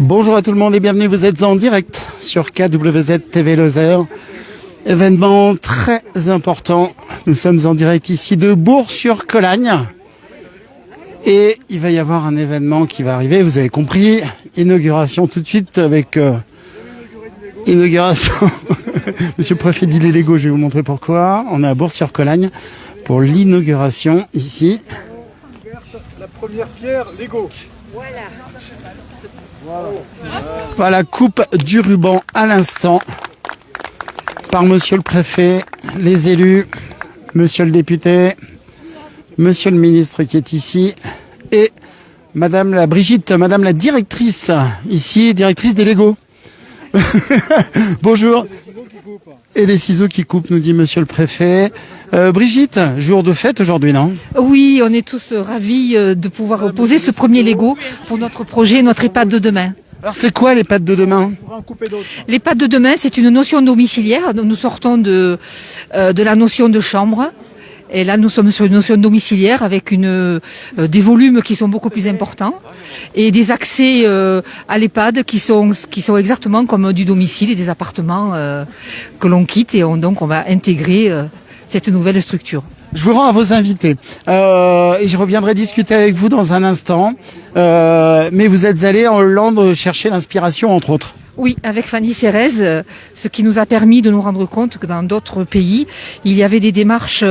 Bonjour à tout le monde et bienvenue, vous êtes en direct sur KWZ TV Lozère. Événement très important, nous sommes en direct ici de Bourg-sur-Colagne. Et il va y avoir un événement qui va arriver, vous avez compris, inauguration tout de suite avec inauguration. Monsieur le préfet dit les Lego, je vais vous montrer pourquoi. On est à Bourg-sur-Colagne pour l'inauguration ici. La première pierre, Lego. Voilà, coupe du ruban à l'instant par monsieur le préfet, les élus, monsieur le député, monsieur le ministre qui est ici et madame la Brigitte, madame la directrice, ici, directrice des Lego. Bonjour. Et des ciseaux qui coupent, nous dit monsieur le préfet. Brigitte, jour de fête aujourd'hui, non? Oui, on est tous ravis de pouvoir poser ce premier Lego pour notre projet, notre EHPAD de demain. Alors c'est quoi l'EHPAD de demain? L'EHPAD de demain, c'est une notion domiciliaire. Nous sortons de la notion de chambre. Et là, nous sommes sur une notion domiciliaire avec des volumes qui sont beaucoup plus importants et des accès à l'EHPAD qui sont exactement comme du domicile et des appartements que l'on quitte. Et donc, on va intégrer cette nouvelle structure. Je vous rends à vos invités et je reviendrai discuter avec vous dans un instant. Mais vous êtes allé en Hollande chercher l'inspiration, entre autres. Oui, avec Fanny Cérez, ce qui nous a permis de nous rendre compte que dans d'autres pays, il y avait des démarches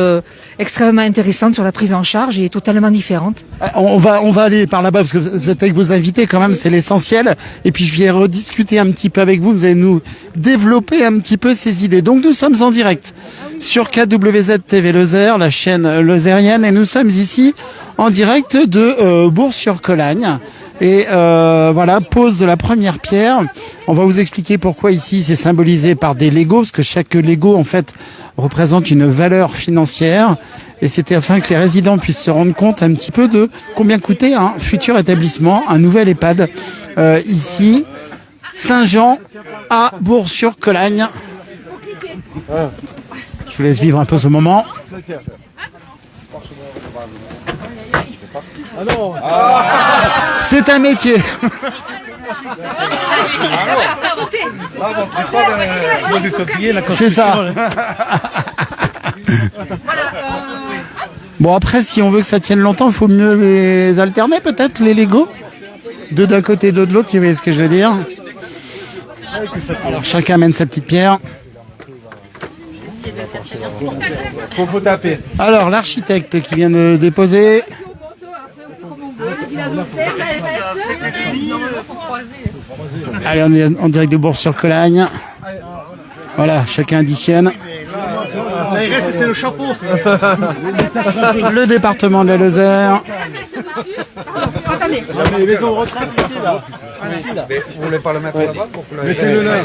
extrêmement intéressantes sur la prise en charge et totalement différentes. On va aller par là-bas parce que vous êtes avec vos invités quand même, c'est l'essentiel. Et puis je vais rediscuter un petit peu avec vous, vous allez nous développer un petit peu ces idées. Donc nous sommes en direct sur KWZ TV Lozère, la chaîne lozérienne, et nous sommes ici en direct de Bourg-sur-Colagne. Et voilà, pose de la première pierre. On va vous expliquer pourquoi ici c'est symbolisé par des Legos, parce que chaque Lego en fait représente une valeur financière. Et c'était afin que les résidents puissent se rendre compte un petit peu de combien coûtait un futur établissement, un nouvel EHPAD ici, Saint-Jean à Bourg-sur-Colagne. Je vous laisse vivre un peu ce moment. C'est un métier. C'est ça. Bon, après, si on veut que ça tienne longtemps, il faut mieux les alterner peut-être, les Lego. Deux d'un côté, deux de l'autre, si vous voyez ce que je veux dire. Alors, chacun amène sa petite pierre. Faut taper. Alors, l'architecte qui vient de déposer. Allez, on est en direct de Bourg-sur-Colagne. Voilà, chacun additionne. L'ARS, c'est le chapeau. Le département de la Lozère. Les maisons de retraite ici, là. Vous voulez pas le mettre là-bas pour que Mettez-le là.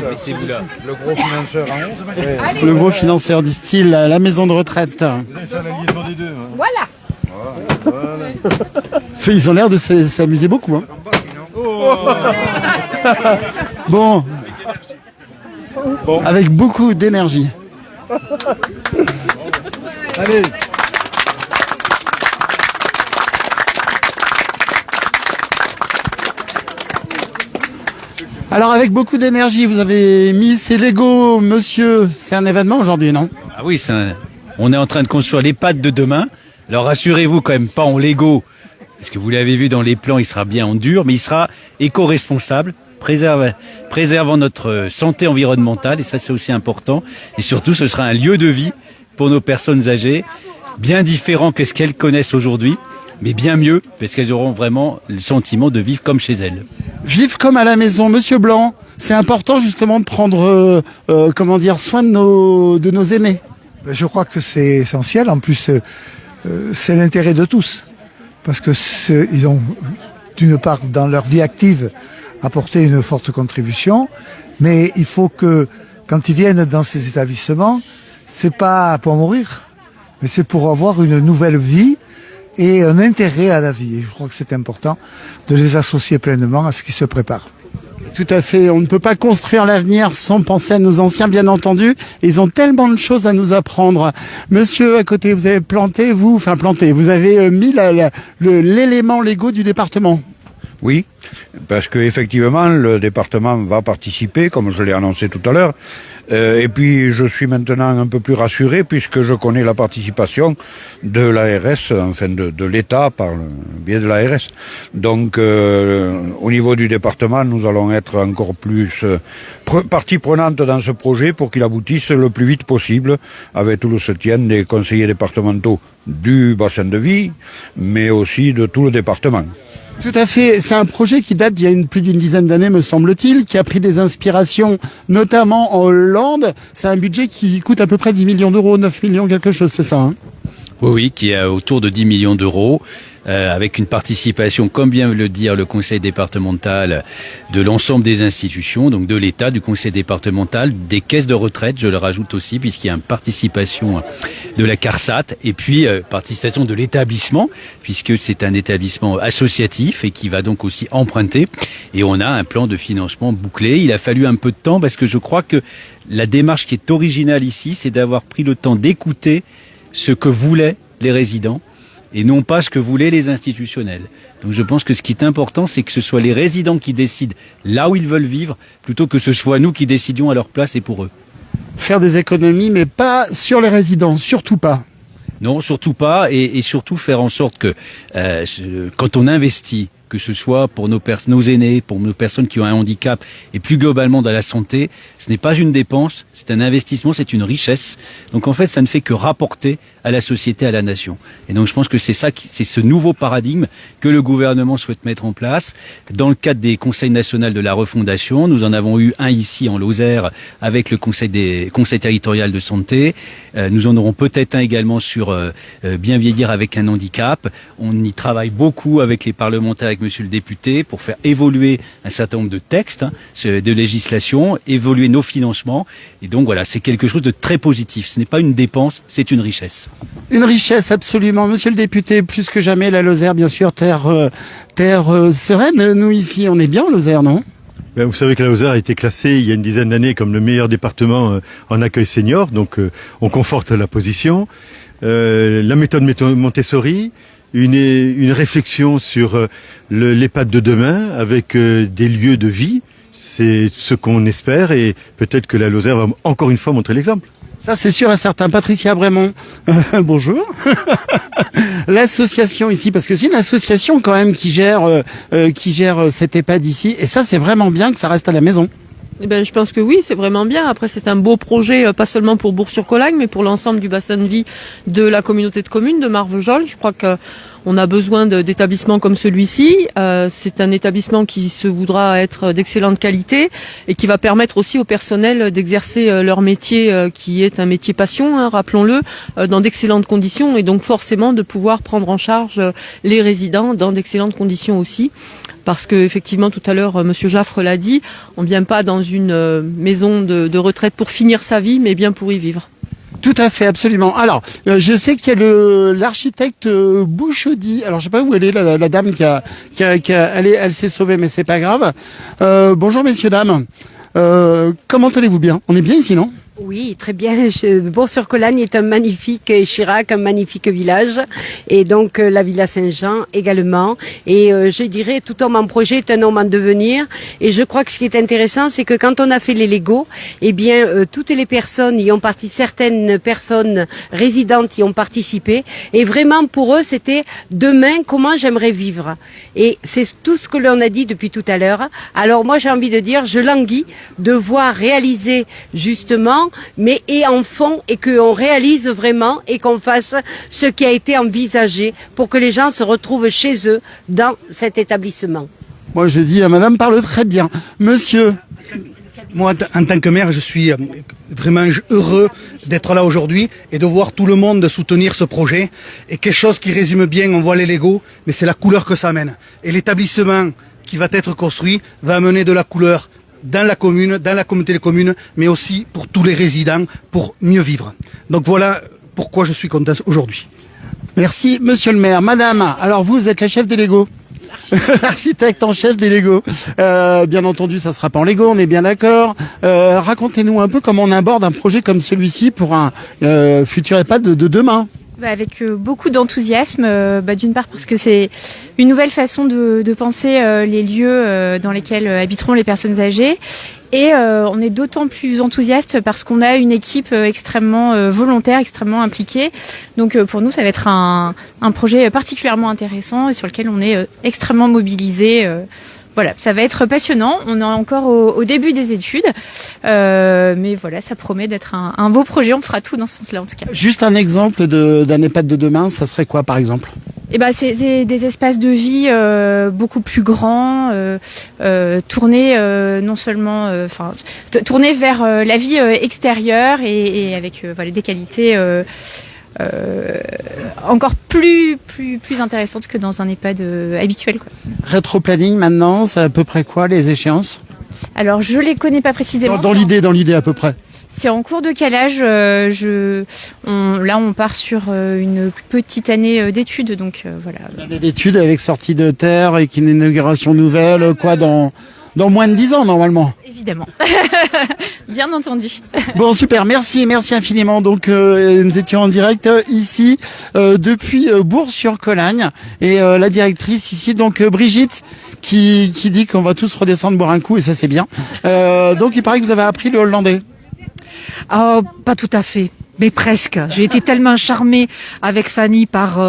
le gros financeur en haut? Le gros financeur, disent-ils, la maison de retraite. La liaison des deux. Voilà. Ils ont l'air de s'amuser beaucoup. Hein. Bon, avec beaucoup d'énergie. Allez. Alors avec beaucoup d'énergie, vous avez mis ces Lego, monsieur. C'est un événement aujourd'hui, non? Ah oui, on est en train de construire l'EHPAD de demain. Alors rassurez-vous quand même, pas en Lego, parce que vous l'avez vu dans les plans, il sera bien en dur, mais il sera éco-responsable, préservant notre santé environnementale, et ça c'est aussi important. Et surtout, ce sera un lieu de vie pour nos personnes âgées, bien différent que ce qu'elles connaissent aujourd'hui, mais bien mieux, parce qu'elles auront vraiment le sentiment de vivre comme chez elles. Vivre comme à la maison, monsieur Blanc. C'est important justement de prendre, soin de nos aînés. Je crois que c'est essentiel. En plus, c'est l'intérêt de tous. Parce que ils ont, d'une part, dans leur vie active, apporté une forte contribution. Mais il faut que, quand ils viennent dans ces établissements, c'est pas pour mourir, mais c'est pour avoir une nouvelle vie et un intérêt à la vie. Et je crois que c'est important de les associer pleinement à ce qui se prépare. Tout à fait. On ne peut pas construire l'avenir sans penser à nos anciens, bien entendu. Ils ont tellement de choses à nous apprendre. Monsieur, à côté, vous avez vous avez mis l'élément Lego du département. Oui, parce que effectivement le département va participer, comme je l'ai annoncé tout à l'heure. Et puis je suis maintenant un peu plus rassuré puisque je connais la participation de l'ARS, enfin de l'État par le biais de l'ARS. Donc au niveau du département, nous allons être encore plus partie prenante dans ce projet pour qu'il aboutisse le plus vite possible avec tout le soutien des conseillers départementaux du bassin de vie, mais aussi de tout le département. Tout à fait. C'est un projet qui date d'il y a plus d'une dizaine d'années, me semble-t-il, qui a pris des inspirations, notamment en Hollande. C'est un budget qui coûte à peu près 10 millions d'euros, 9 millions quelque chose, c'est ça, hein? Oui, qui est autour de 10 millions d'euros, avec une participation, comme vient de le dire le conseil départemental, de l'ensemble des institutions, donc de l'État, du conseil départemental, des caisses de retraite, je le rajoute aussi, puisqu'il y a une participation de la CARSAT, et puis participation de l'établissement, puisque c'est un établissement associatif et qui va donc aussi emprunter. Et on a un plan de financement bouclé. Il a fallu un peu de temps, parce que je crois que la démarche qui est originale ici, c'est d'avoir pris le temps d'écouter ce que voulaient les résidents et non pas ce que voulaient les institutionnels. Donc je pense que ce qui est important, c'est que ce soit les résidents qui décident là où ils veulent vivre, plutôt que ce soit nous qui décidions à leur place et pour eux. Faire des économies, mais pas sur les résidents, surtout pas. Non, surtout pas, et surtout faire en sorte que quand on investit, que ce soit pour nos aînés, pour nos personnes qui ont un handicap, et plus globalement dans la santé, ce n'est pas une dépense, c'est un investissement, c'est une richesse. Donc en fait, ça ne fait que rapporter à la société, à la nation. Et donc je pense que c'est ce nouveau paradigme que le gouvernement souhaite mettre en place. Dans le cadre des conseils nationaux de la refondation, nous en avons eu un ici en Lozère avec le conseil territorial de santé. Nous en aurons peut-être un également sur bien vieillir avec un handicap. On y travaille beaucoup avec les parlementaires, avec monsieur le député, pour faire évoluer un certain nombre de textes, de législation, évoluer nos financements. Et donc voilà, c'est quelque chose de très positif. Ce n'est pas une dépense, c'est une richesse. Une richesse, absolument. Monsieur le député, plus que jamais, la Lozère, bien sûr, terre sereine. Nous, ici, on est bien en Lozère, non? Ben, vous savez que la Lozère a été classée il y a une dizaine d'années comme le meilleur département en accueil senior, donc on conforte la position. La méthode Montessori, une réflexion sur l'EHPAD de demain avec des lieux de vie, c'est ce qu'on espère, et peut-être que la Lozère va encore une fois montrer l'exemple. Ça, c'est sûr et certain. Patricia Brémond, bonjour. L'association ici, parce que c'est une association quand même qui gère cette EHPAD ici, et ça, c'est vraiment bien que ça reste à la maison. Eh ben, je pense que oui, c'est vraiment bien. Après, c'est un beau projet, pas seulement pour Bourg-sur-Colagne, mais pour l'ensemble du bassin de vie de la communauté de communes de Marvejols. Je crois que on a besoin d'établissements comme celui-ci. C'est un établissement qui se voudra être d'excellente qualité et qui va permettre aussi au personnel d'exercer leur métier, qui est un métier passion, rappelons-le, dans d'excellentes conditions, et donc forcément de pouvoir prendre en charge les résidents dans d'excellentes conditions aussi. Parce que effectivement, tout à l'heure, Monsieur Jaffre l'a dit, on ne vient pas dans une maison de retraite pour finir sa vie, mais bien pour y vivre. Tout à fait, absolument. Alors, je sais qu'il y a l'architecte Bouchaudy. Alors, je sais pas où elle est, la dame elle s'est sauvée, mais c'est pas grave. Bonjour, messieurs, dames. Comment allez-vous bien? On est bien ici, non? Oui, très bien. Bourg-sur-Colagne est un magnifique Chirac, un magnifique village, et donc la Villa Saint-Jean également. Et je dirais, tout homme en projet est un homme en devenir. Et je crois que ce qui est intéressant, c'est que quand on a fait les Lego, eh bien toutes les personnes y ont participé, certaines personnes résidentes y ont participé. Et vraiment pour eux, c'était demain comment j'aimerais vivre. Et c'est tout ce que l'on a dit depuis tout à l'heure. Alors moi, j'ai envie de dire, je languis de voir réaliser justement, mais et en fond, et qu'on réalise vraiment et qu'on fasse ce qui a été envisagé pour que les gens se retrouvent chez eux dans cet établissement. Moi, je dis, madame parle très bien. Monsieur. Moi, en tant que maire, je suis vraiment heureux d'être là aujourd'hui et de voir tout le monde soutenir ce projet. Et quelque chose qui résume bien, on voit les Lego, mais c'est la couleur que ça amène. Et l'établissement qui va être construit va amener de la couleur dans la commune, dans la communauté de communes, mais aussi pour tous les résidents, pour mieux vivre. Donc voilà pourquoi je suis content aujourd'hui. Merci, monsieur le maire. Madame, alors vous êtes la chef des Lego. L'architecte en chef des Lego. Bien entendu, ça sera pas en Lego, on est bien d'accord. Racontez-nous un peu comment on aborde un projet comme celui-ci pour un futur EHPAD de demain. Avec beaucoup d'enthousiasme, d'une part parce que c'est une nouvelle façon de penser les lieux dans lesquels habiteront les personnes âgées, et on est d'autant plus enthousiaste parce qu'on a une équipe extrêmement volontaire, extrêmement impliquée. Donc pour nous, ça va être un projet particulièrement intéressant et sur lequel on est extrêmement mobilisé. Voilà, ça va être passionnant. On est encore au début des études, mais voilà, ça promet d'être un beau projet. On fera tout dans ce sens-là, en tout cas. Juste un exemple d'un EHPAD de demain, ça serait quoi par exemple? C'est des espaces de vie beaucoup plus grands, tournés non seulement, tournés vers la vie extérieure et avec des qualités encore plus intéressantes que dans un EHPAD habituel, quoi. Rétro-planning maintenant, c'est à peu près quoi les échéances? Alors je les connais pas précisément. Dans l'idée à peu près. C'est en cours de calage. On part sur une petite année d'études, donc voilà. Une année d'études avec sortie de terre et une inauguration nouvelle, quoi, dans moins de 10 ans normalement. Évidemment. Bien entendu. Bon, super, merci infiniment. Donc nous étions en direct ici depuis Bourg-sur-Colagne et la directrice ici, donc Brigitte, qui dit qu'on va tous redescendre boire un coup, et ça c'est bien. Donc il paraît que vous avez appris le hollandais. Oh, pas tout à fait, mais presque. J'ai été tellement charmée avec Fanny par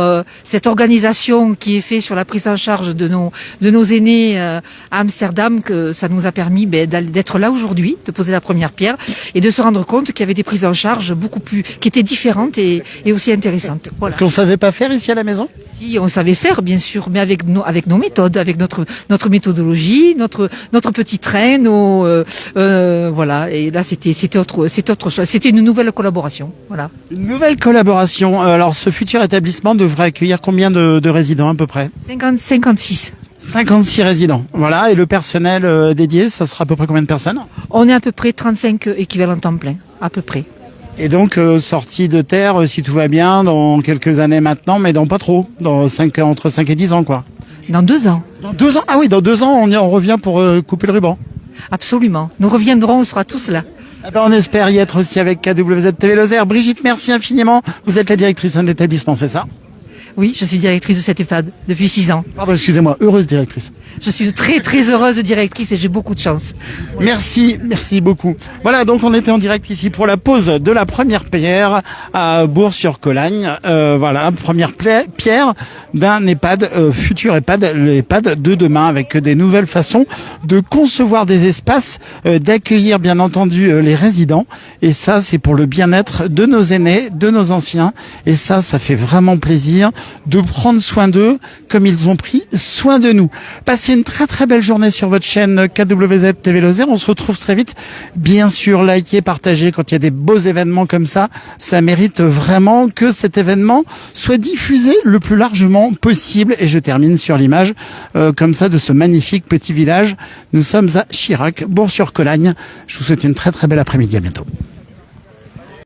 cette organisation qui est faite sur la prise en charge de nos aînés à Amsterdam, que ça nous a permis d'être là aujourd'hui, de poser la première pierre et de se rendre compte qu'il y avait des prises en charge qui étaient différentes et aussi intéressantes. Voilà. Parce qu'on savait pas faire ici à la maison? Si, on savait faire, bien sûr, mais avec nos méthodes, avec notre méthodologie, notre petit train, voilà. Et là, c'était autre chose. C'était une nouvelle collaboration. Voilà. Une nouvelle collaboration. Alors, ce futur établissement devrait accueillir combien de résidents à peu près? 56. 56 résidents. Voilà. Et le personnel dédié, ça sera à peu près combien de personnes? On est à peu près 35 équivalents temps plein, à peu près. Et donc, sortie de terre, si tout va bien, dans quelques années maintenant, mais dans pas trop. Entre 5 et 10 ans, quoi. Dans 2 ans. Dans 2 ans? Ah oui, dans 2 ans, on revient pour couper le ruban. Absolument. Nous reviendrons, on sera tous là. On espère y être aussi avec KWZ TV Lozère. Brigitte, merci infiniment. Vous êtes la directrice de l'établissement, c'est ça? Oui, je suis directrice de cet EHPAD depuis 6 ans. Pardon, excusez-moi, heureuse directrice. Je suis une très très heureuse directrice et j'ai beaucoup de chance. Merci beaucoup. Voilà, donc on était en direct ici pour la pose de la première pierre à Bourg-sur-Colagne. Voilà, première pierre d'un EHPAD, futur EHPAD, l'EHPAD de demain, avec des nouvelles façons de concevoir des espaces, d'accueillir bien entendu les résidents. Et ça, c'est pour le bien-être de nos aînés, de nos anciens. Et ça fait vraiment plaisir de prendre soin d'eux comme ils ont pris soin de nous. Passez une très très belle journée sur votre chaîne KWZ TV Lozère. On se retrouve très vite. Bien sûr, likez, partagez quand il y a des beaux événements comme ça. Ça mérite vraiment que cet événement soit diffusé le plus largement possible. Et je termine sur l'image comme ça de ce magnifique petit village. Nous sommes à Chirac, Bourg-sur-Colagne. Je vous souhaite une très très belle après-midi. À bientôt.